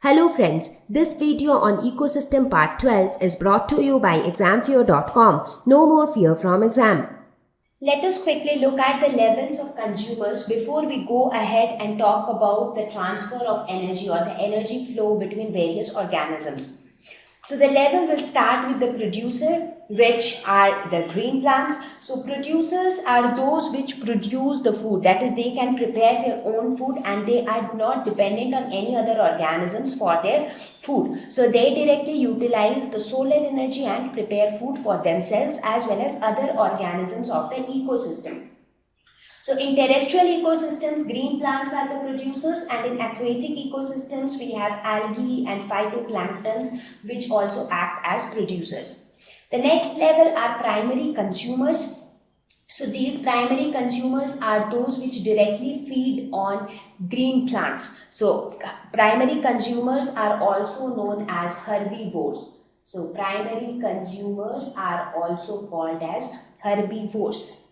Hello friends, this video on Ecosystem Part 12 is brought to you by examfear.com. No more fear from exam. Let us quickly look at the levels of consumers before we go ahead and talk about the transfer of energy or the energy flow between various organisms. So the level will start with the producer, which are the green plants. So producers are those which produce the food, that is, they can prepare their own food and they are not dependent on any other organisms for their food. So they directly utilize the solar energy and prepare food for themselves as well as other organisms of the ecosystem. So in terrestrial ecosystems, green plants are the producers, and in aquatic ecosystems, we have algae and phytoplanktons which also act as producers. The next level are primary consumers. So these primary consumers are those which directly feed on green plants. So primary consumers are also known as herbivores. So primary consumers are also called as herbivores.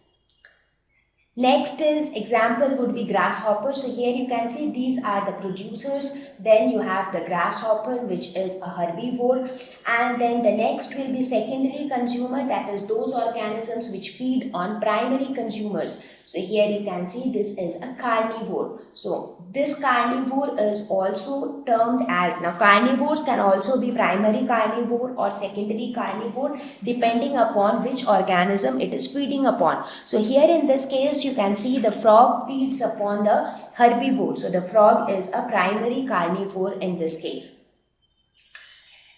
Next is example would be grasshopper. So here you can see these are the producers. Then you have the grasshopper, which is a herbivore, and then the next will be secondary consumer, that is those organisms which feed on primary consumers. So here you can see this is a carnivore. So this carnivore is also termed as, now carnivores can also be primary carnivore or secondary carnivore depending upon which organism it is feeding upon. So here in this case you can see the frog feeds upon the herbivore. So the frog is a primary carnivore in this case.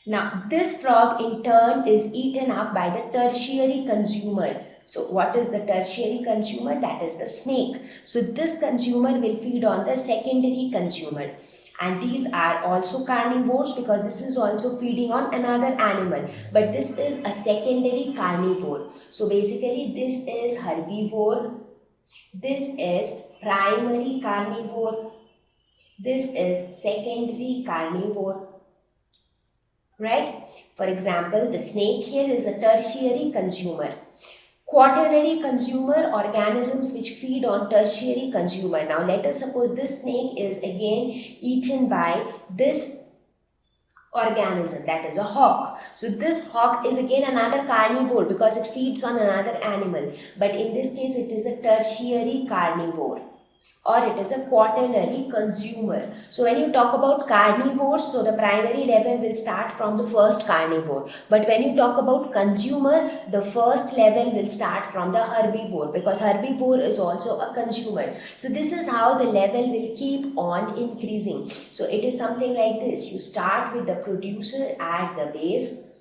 Now this frog in turn is eaten up by the tertiary consumer. So what is the tertiary consumer? That is the snake. So this consumer will feed on the secondary consumer. And these are also carnivores because this is also feeding on another animal. But this is a secondary carnivore. So basically this is herbivore. This is primary carnivore. This is secondary carnivore. Right? For example, the snake here is a tertiary consumer. Quaternary consumer, organisms which feed on tertiary consumer. Now let us suppose this snake is again eaten by this organism, that is a hawk. So this hawk is again another carnivore because it feeds on another animal, but in this case it is a tertiary carnivore, or it is a quaternary consumer. So when you talk about carnivores, so the primary level will start from the first carnivore. But when you talk about consumer, the first level will start from the herbivore because herbivore is also a consumer. So this is how the level will keep on increasing. So it is something like this. You start with the producer at the base.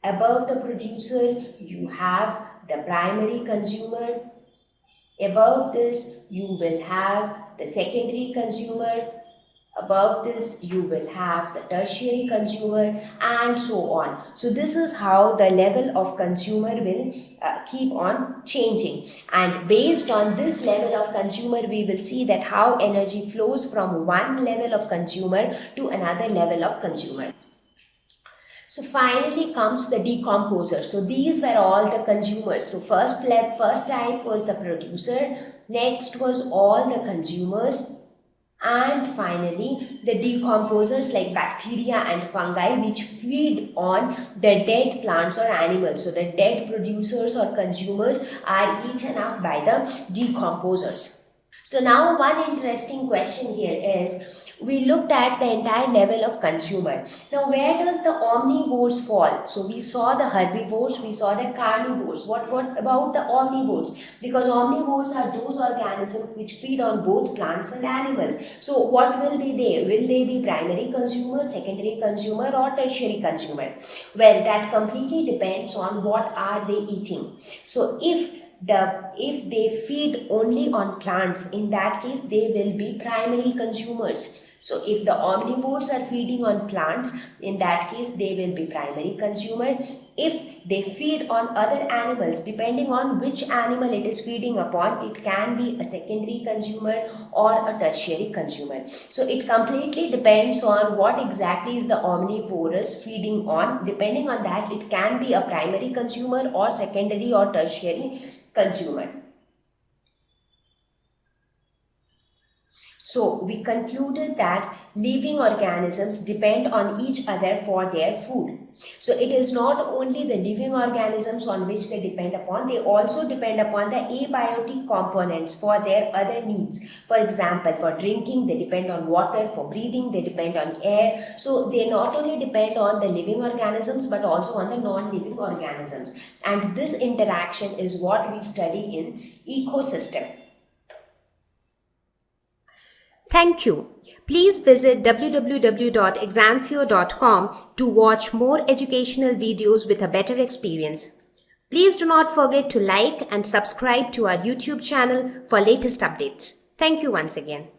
Above the producer, you have the primary consumer. Above this, you will have the secondary consumer. Above this, you will have the tertiary consumer, and so on. So this is how the level of consumer will keep on changing. And based on this level of consumer, we will see that how energy flows from one level of consumer to another level of consumer. So finally comes the decomposer. So these were all the consumers. So first type was the producer, next was all the consumers, and finally the decomposers like bacteria and fungi which feed on the dead plants or animals. So the dead producers or consumers are eaten up by the decomposers. So now one interesting question here is, we looked at the entire level of consumer. Now where does the omnivores fall? So we saw the herbivores, we saw the carnivores. What about the omnivores? Because omnivores are those organisms which feed on both plants and animals. So what will be they? Will they be primary consumer, secondary consumer, or tertiary consumer? Well, that completely depends on what are they eating. So if they feed only on plants, in that case they will be primary consumers. So if the omnivores are feeding on plants, in that case they will be primary consumer. If they feed on other animals, depending on which animal it is feeding upon, it can be a secondary consumer or a tertiary consumer. So it completely depends on what exactly is the omnivorous feeding on. Depending on that, it can be a primary consumer or secondary or tertiary consumer. So we concluded that living organisms depend on each other for their food. So it is not only the living organisms on which they depend upon, they also depend upon the abiotic components for their other needs. For example, for drinking, they depend on water, for breathing, they depend on air. So they not only depend on the living organisms but also on the non-living organisms. And this interaction is what we study in ecosystem. Thank you. Please visit www.examfear.com to watch more educational videos with a better experience. Please do not forget to like and subscribe to our YouTube channel for latest updates. Thank you once again.